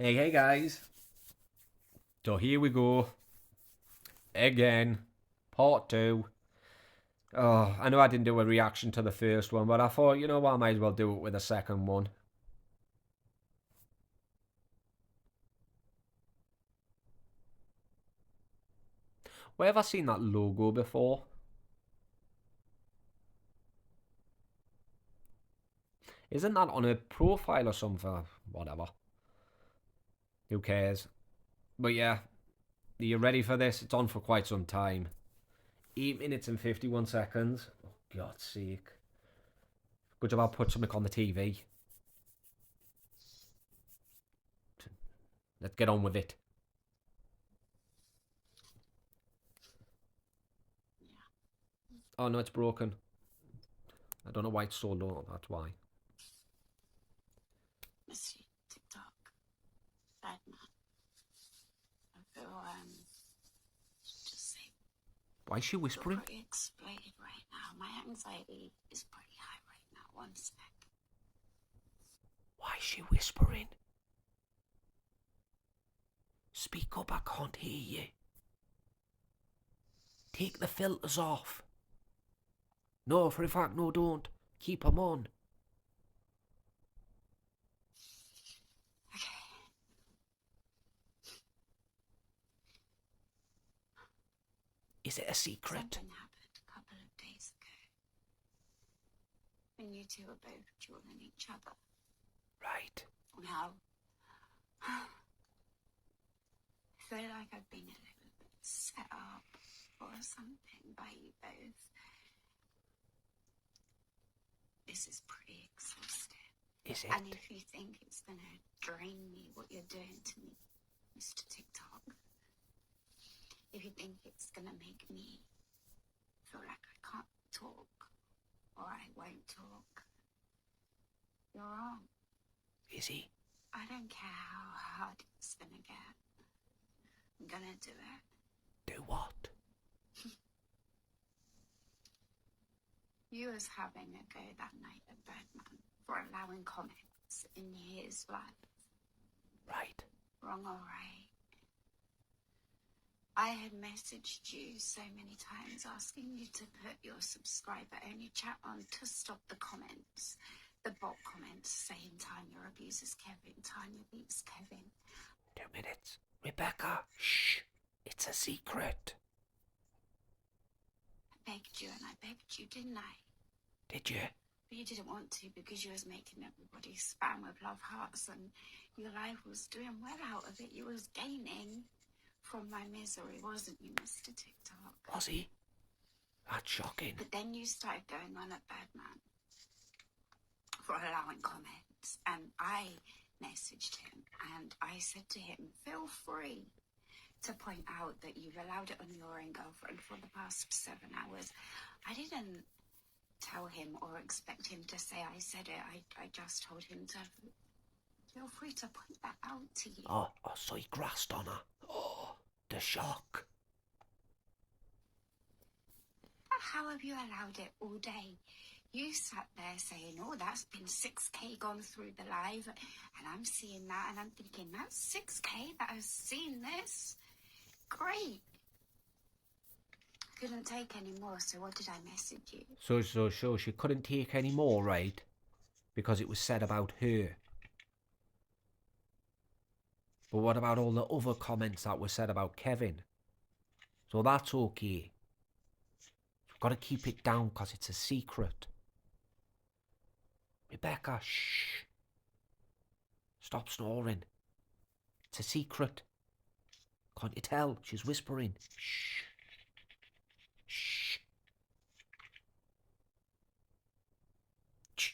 Hey guys. So here we go. Again. Part 2. Oh, I know I didn't do a reaction to the first one, but I thought, you know what, I might as well do it with the second one. Where have I seen that logo before? Isn't that on a profile or something? Whatever. Who cares? But yeah, are you ready for this? It's on for quite some time. 8 minutes and 51 seconds. Oh, God's sake. Good job I put something on the TV. Let's get on with it. Oh no, it's broken. I don't know why it's so low, that's why. Missy, TikTok, bad man. I feel, just say, Why is she whispering? pretty exploded right now. My anxiety is pretty high right now. One sec. Why is she whispering? Speak up, I can't hear you. Take the filters off. No, for a fact, no, don't. Keep them on. Okay. Is it a secret? Something happened a couple of days ago. When you two were both dueling each other. Right. Now, I feel like I've been a little bit set up or something by you both. This is pretty exhausting. Is it? And if you think it's going to drain me, what you're doing to me, Mr. TikTok, if you think it's going to make me feel like I can't talk or I won't talk, you're wrong. Is he? I don't care how hard it's going to get. I'm going to do it. Do what? You was having a go that night at Birdman for allowing comments in his life. Right. Wrong or right? I had messaged you so many times asking you to put your subscriber only chat on to stop the comments. The bot comments saying Tanya abuses Kevin, Tanya beats Kevin. 2 minutes. Rebecca, shh. It's a secret. I begged you and I begged you, didn't I? Did you? But you didn't want to because you was making everybody spam with love hearts and your life was doing well out of it. You was gaining from my misery, wasn't you, Mr. TikTok? Was he? That's shocking. But then you started going on at Birdman for allowing comments, and I messaged him and I said to him, feel free to point out that you've allowed it on your own girlfriend for the past 7 hours. I didn't tell him or expect him to say I said it. I just told him to feel free to point that out to you. Oh, so he grassed on her. Oh, the shock. How have you allowed it all day? You sat there saying, oh, that's been 6K gone through the live, and I'm seeing that, and I'm thinking, that's 6K that has seen this? Great. Couldn't take any more, so what did I message you? So she couldn't take any more, right? Because it was said about her. But what about all the other comments that were said about Kevin? So that's okay. We've got to keep it down because it's a secret. Rebecca, shh. Stop snoring. It's a secret. Can't you tell? She's whispering. Shh. Shh. Shh.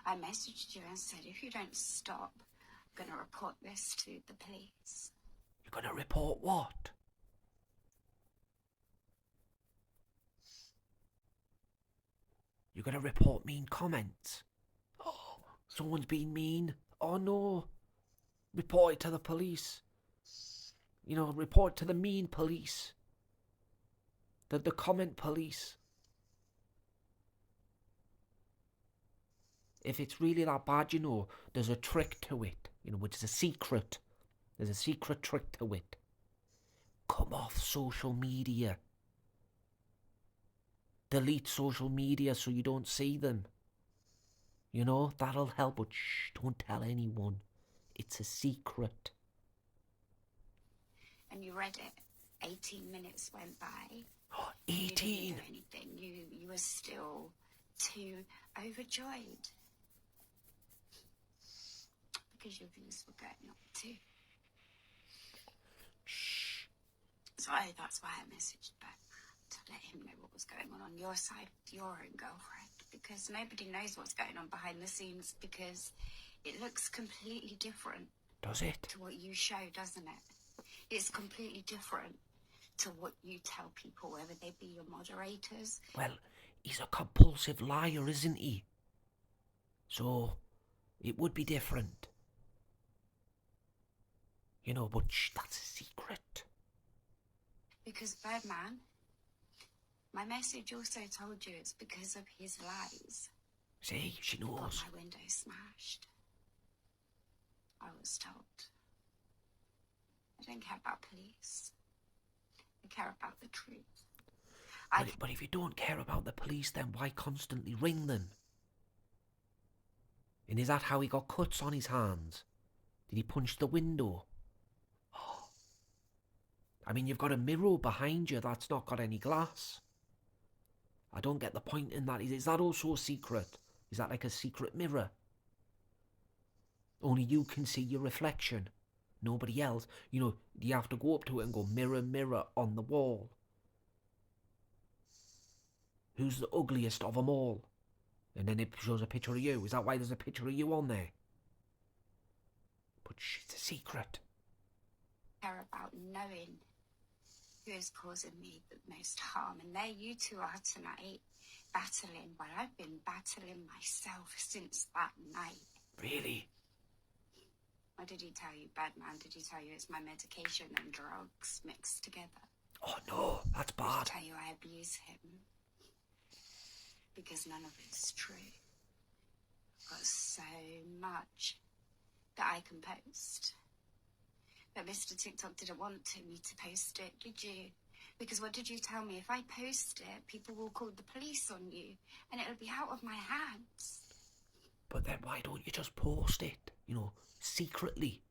I messaged you and said, if you don't stop, I'm going to report this to the police. You're going to report what? You're going to report mean comments. Oh, someone's been mean. Oh no. Report it to the police. You know, report to the mean police. The comment police. if it's really that bad, there's a trick to it, which is a secret. There's a secret trick to it. Come off social media. Delete social media so you don't see them. That'll help, but shh, don't tell anyone. It's a secret. And you read it. 18 minutes went by. Oh, 18? You didn't do anything. You were still too overjoyed. Because your views were going up too. Shh. So that's why I messaged back to let him know what was going on your side with your own girlfriend. Because nobody knows what's going on behind the scenes, because it looks completely different. Does it? To what you show, doesn't it? It's completely different to what you tell people, whether they be your moderators. Well, he's a compulsive liar, isn't he? So, it would be different. But shh, that's a secret. Because Birdman, my message also told you it's because of his lies. See, she knows. Got my window smashed. I was told. I don't care about police. I care about the truth. But if you don't care about the police, then why constantly ring them? And is that how he got cuts on his hands? Did he punch the window? Oh. I mean, you've got a mirror behind you that's not got any glass. I don't get the point in that. Is that also a secret? Is that like a secret mirror? Only you can see your reflection. Nobody else. You have to go up to it and go, mirror, mirror on the wall. Who's the ugliest of them all? And then it shows a picture of you. Is that why there's a picture of you on there? But shh, it's a secret. I care about knowing who is causing me the most harm. And there you two are tonight, battling. Well, I've been battling myself since that night. Really? What did he tell you, Badman? Did he tell you it's my medication and drugs mixed together? Oh no, that's bad. Did he tell you I abuse him? Because none of it's true. I've got so much that I can post. But Mr. TikTok didn't want me to post it, did you? Because what did you tell me? If I post it, people will call the police on you, and it'll be out of my hands. But then why don't you just post it, secretly?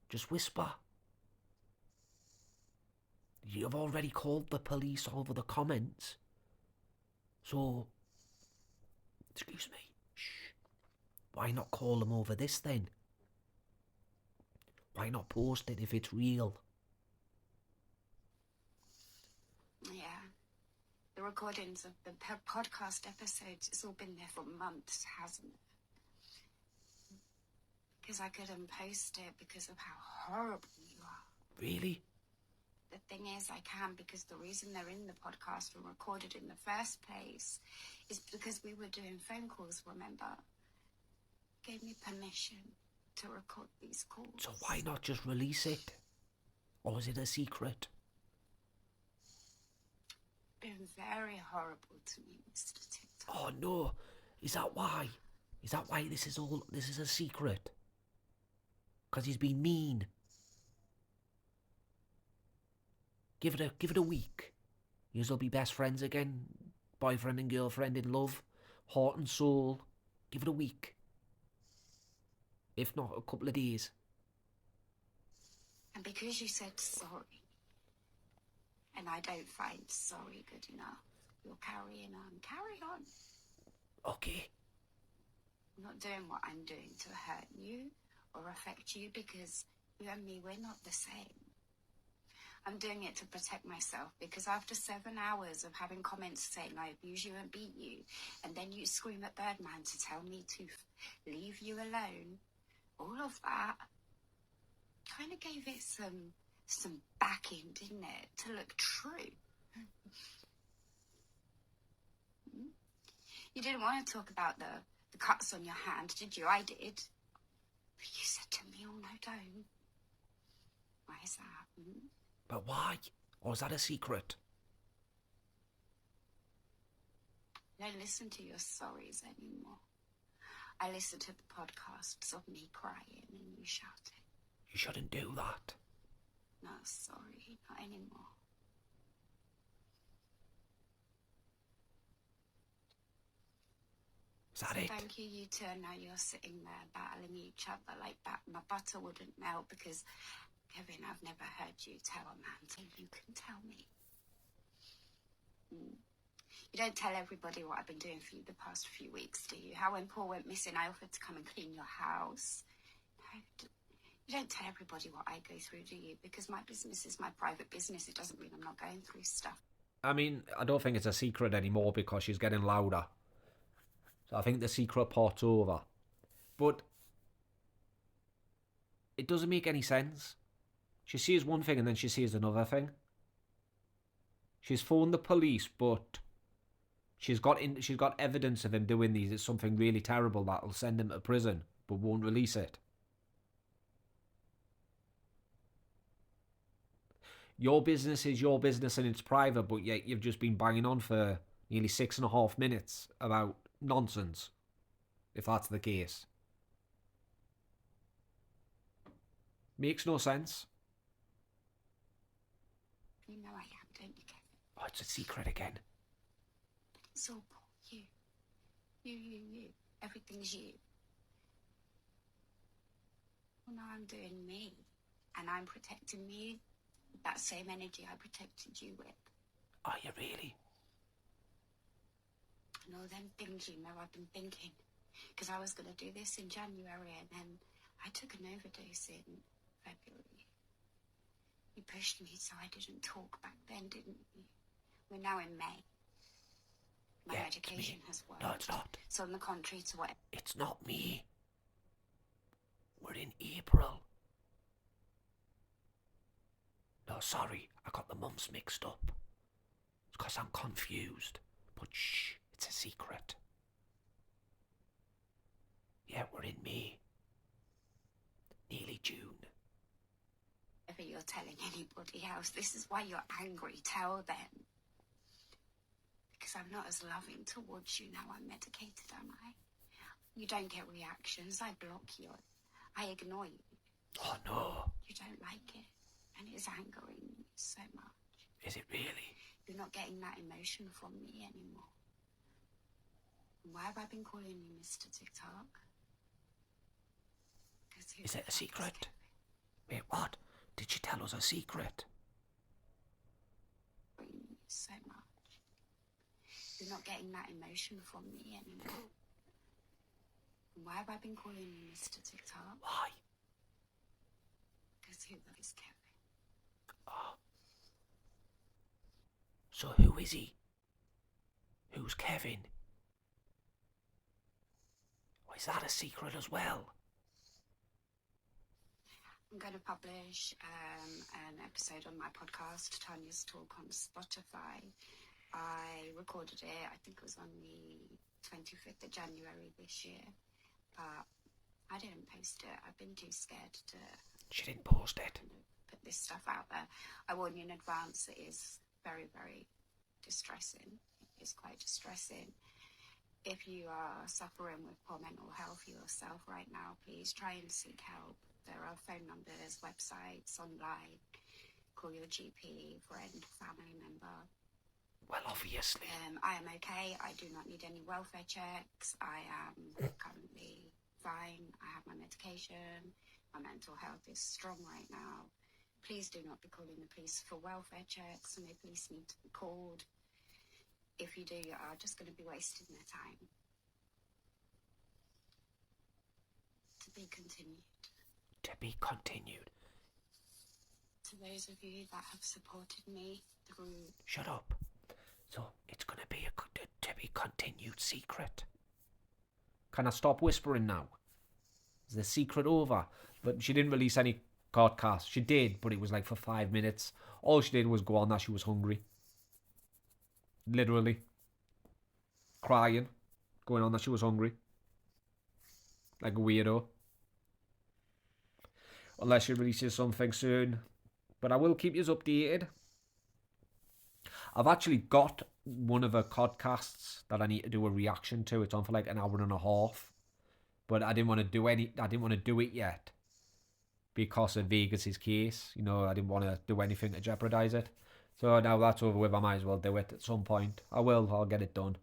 Just whisper. You've already called the police over the comments. So, excuse me, shh. Why not call them over this then? Why not post it if it's real? Yeah. The recordings of the podcast episodes, it's all been there for months, hasn't it? Because I couldn't post it because of how horrible you are. Really? The thing is, I can, because the reason they're in the podcast and recorded in the first place is because we were doing phone calls, remember? Gave me permission to record these calls. So why not just release it? Or is it a secret? Been very horrible to me, Mr. TikTok. Oh no, is that why? Is that why this is a secret? Because he's been mean. Give it a week. You'll be best friends again. Boyfriend and girlfriend in love. Heart and soul. Give it a week. If not, a couple of days. And because you said sorry, and I don't find sorry good enough, you're carrying on. Carry on. Okay. I'm not doing what I'm doing to hurt you or affect you, because you and me, we're not the same. I'm doing it to protect myself, because after 7 hours of having comments saying I abuse you and beat you, and then you scream at Birdman to tell me to leave you alone, all of that kind of gave it some backing, didn't it, to look true. You didn't want to talk about the cuts on your hand, did you? I did. But you said to me, oh no, don't. Why is that? But why? Or is that a secret? Don't listen to your sorries anymore. I listen to the podcasts of me crying and you shouting. You shouldn't do that. No, sorry, not anymore. Is that So it? thank you, you two. Now you're sitting there battling each other like that. My butter wouldn't melt because, Kevin, I've never heard you tell a man till you can tell me. You don't tell everybody what I've been doing for you the past few weeks, do you? How when Paul went missing, I offered to come and clean your house. No, you don't tell everybody what I go through, do you? Because my business is my private business. It doesn't mean I'm not going through stuff. I mean, I don't think it's a secret anymore because she's getting louder. So I think the secret part's over. But it doesn't make any sense. She sees one thing and then she sees another thing. She's phoned the police, but she's got evidence of him doing these. It's something really terrible that'll send him to prison, but won't release it. Your business is your business and it's private, but yet you've just been banging on for nearly 6.5 minutes about nonsense, if that's the case. Makes no sense. You know I am, don't you, Kevin? Oh, it's a secret again. But it's all Paul, you. You. Everything's you. Well, now I'm doing me, and I'm protecting me with that same energy I protected you with. Are you really? And all them things, you know, I've been thinking. Because I was going to do this in January, and then I took an overdose in February. You pushed me so I didn't talk back then, didn't you? We're now in May. My medication has worked. No, it's not. So on the contrary to what... It's not me. We're in April. No, sorry, I got the months mixed up. It's because I'm confused. But shh, it's a secret. Yeah, we're in May. Nearly June. If you're telling anybody else, this is why you're angry. Tell them. Because I'm not as loving towards you now I'm medicated, am I? You don't get reactions. I block you. I ignore you. Oh, no. You don't like it. And it's angering you so much. Is it really? You're not getting that emotion from me anymore. And why have I been calling you Mr. TikTok? Is it a secret? Wait, what? Did she tell us a secret? So much. You're not getting that emotion from me anymore. And why have I been calling you Mr. TikTok? Why? Because who is Kevin? Oh. So who is he? Who's Kevin? Or is that a secret as well? I'm going to publish an episode on my podcast, Tanya's Talk, on Spotify. I recorded it, I think it was on the 25th of January this year, but I didn't post it. I've been too scared to... She didn't post it. Put this stuff out there. I warn you in advance, it is very, very distressing. It is quite distressing. If you are suffering with poor mental health yourself right now, please try and seek help. There are phone numbers, websites, online. Call your GP, friend, family member. Well, obviously. I am okay. I do not need any welfare checks. I am currently fine. I have my medication. My mental health is strong right now. Please do not be calling the police for welfare checks. No police need to be called. If you do, you are just going to be wasting their time. To be continued. To be continued. To those of you that have supported me through... Shut up. So it's going to be a to be continued secret. Can I stop whispering now? Is the secret over? But she didn't release any podcast. She did, but it was like for 5 minutes. All she did was go on that she was hungry. Literally. Crying. Going on that she was hungry. Like a weirdo. Unless she releases something soon. But I will keep you updated. I've actually got one of her podcasts that I need to do a reaction to. It's on for like an hour and a half. but I didn't want to do it yet because of Vegas's case. You know, I didn't want to do anything to jeopardize it. So now that's over with, I might as well do it at some point. I'll get it done.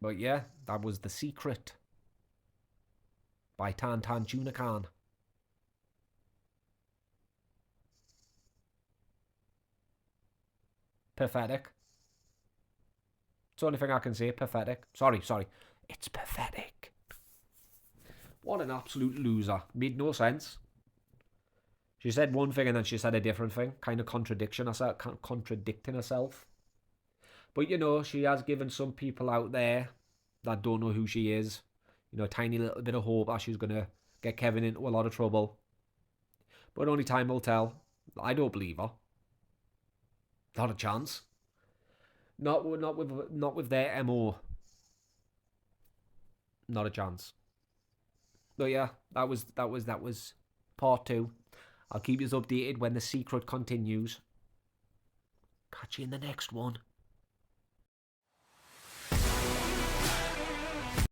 But yeah, that was The Secret by tantantunacan. Pathetic. It's the only thing I can say. Pathetic. Sorry. It's pathetic. What an absolute loser. Made no sense. She said one thing and then she said a different thing. Kind of contradicting herself. But, you know, she has given some people out there that don't know who she is, you know, a tiny little bit of hope that she's going to get Kevin into a lot of trouble. But only time will tell. I don't believe her. Not a chance. Not with their MO. Not a chance. But yeah, that was part 2. I'll keep you updated when The Secret continues. Catch you in the next one.